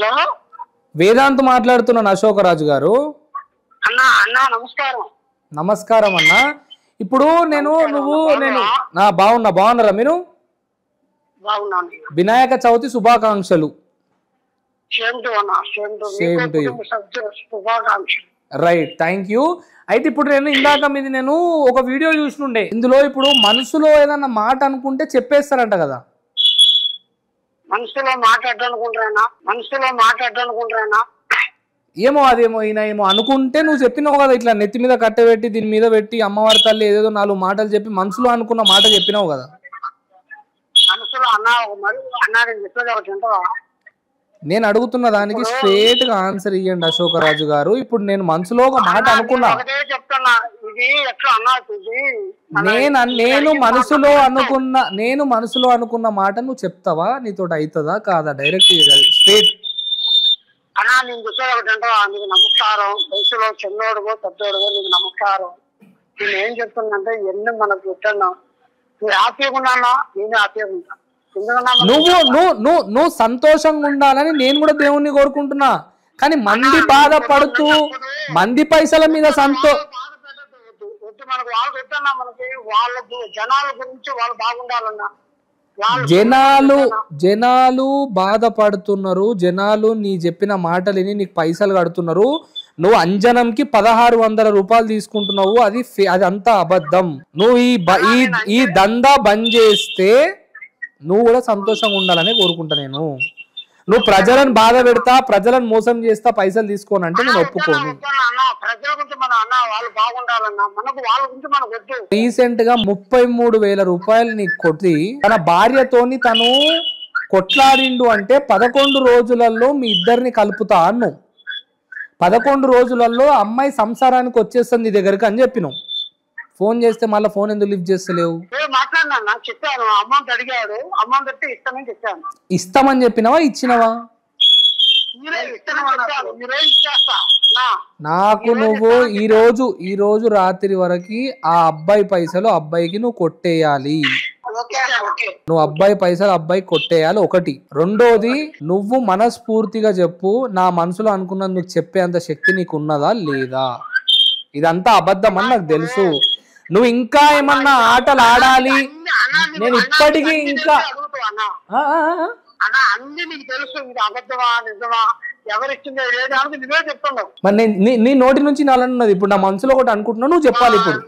Hello, Vedant మాట్లాడుతున్నాను అశోకరాజు గారు. అన్నా అన్నా నమస్కారం. నమస్కారం అన్న. ఇప్పుడు నేను బాగున్నారా మీరు? బాగున్నాను. వినాయక చవితి శుభాకాంక్షలు. Same to you. శుభాకాంక్షలు. Right, thank you. అయితే ఇప్పుడు నేను ఒక వీడియో చూసినుండే. ఇందులో ఇప్పుడు మనసులో ఏదన్నా మాట అనుకుంటే చెప్పేస్తారంట కదా. మనసులో మాట్లాడాలనుకుంటున్నా. అదేమో ఈయన అనుకుంటే నువ్వు చెప్పినావు కదా, ఇట్లా నెత్తి మీద కట్టబెట్టి దీని మీద పెట్టి అమ్మవారి తల్లి ఏదేదో 4 మాటలు చెప్పి మనసులో అనుకున్న మాట చెప్పినావు కదా. మనసులో అన్నారని చెప్పేది ఒకటి ఉంటుందా? నేను అడుగుతున్న దానికి స్ట్రేట్ గా ఆన్సర్ ఇవ్వండి అశోకరాజు గారు. ఇప్పుడు నేను మనసులో ఒక మాట అనుకున్నా. నేను మనసులో అనుకున్న మాట నువ్వు చెప్తావా? నీతో అవుతుందా కాదా? Direct straight. అన్నా నేను చెప్పేది ఒకటి అంటావా? నీకు నమస్కారం. వయసులో చిన్నోడుగో పెద్దోడుగో నీకు నమస్కారం. నేను ఏం చెప్తున్నా ఎన్ని మనకు పెట్టాను. నువ్వు హ్యాపీగా ఉన్నానా? నేను హ్యాపీగా ఉంటాను. నువ్వు సంతోషంగా ఉండాలని నేను కూడా దేవుణ్ణి కోరుకుంటున్నా. కానీ మంది బాధపడుతూ మంది పైసల మీద మనకు వాళ్ళు పెట్టన్నా, మనకి వాళ్ళ జనాల గురించి వాళ్ళు బాగుండాలన్నా. జనాలు బాధపడుతున్నారు. జనాలు నీ చెప్పిన మాటలిని నీకు పైసలు కడుతున్నారు. నువ్వు అంజనంకి 1600 రూపాయలు తీసుకుంటున్నావు. అది అంతా అబద్ధం. నువ్వు ఈ దందా బంద్ చేస్తే నువ్వు కూడా సంతోషంగా ఉండాలని కోరుకుంటా. నువ్వు ప్రజలను బాధ పెడతా, ప్రజలను మోసం చేస్తా, పైసలు తీసుకోనంటే నేను ఒప్పుకోను. రీసెంట్ గా 33,000 రూపాయలు నీకు కొట్టి తన భార్యతోని తను కొట్లాడిండు అంటే 11 రోజులలో మీ ఇద్దరిని కలుపుతా అన్ను. 11 రోజులలో అమ్మాయి సంసారానికి వచ్చేస్తుంది నీ దగ్గరికి అని చెప్పినావు. ఫోన్ చేస్తే మళ్ళీ ఫోన్ ఎందుకు లిఫ్ట్ చేస్తలేవు? చెప్పాను, అమౌంట్ అడిగాడు, అమౌంట్ ఇస్తే ఇస్తానని చెప్పాను. ఇస్తామని చెప్పినావా? ఇచ్చినవా? నాకు నువ్వు ఈ రోజు రాత్రి వరకు ఆ అబ్బాయి పైసలు అబ్బాయికి నువ్వు కొట్టేయాలి. నువ్వు అబ్బాయి పైసలు అబ్బాయికి కొట్టేయాలి. ఒకటి. రెండోది, నువ్వు మనస్ఫూర్తిగా చెప్పు, నా మనసులో అనుకున్నది నీకు చెప్పేంత శక్తి నీకు ఉన్నదా లేదా? ఇదంతా అబద్ధం అని నాకు తెలుసు. నువ్వు ఇంకా ఏమన్నా ఆటలు ఆడాలి, నేను ఇప్పటికీ ఇంకా మరి నీ నోటి నుంచి నాలన్నది ఇప్పుడు నా మనసులో ఒకటి అనుకుంటున్నావు, నువ్వు చెప్పాలి ఇప్పుడు.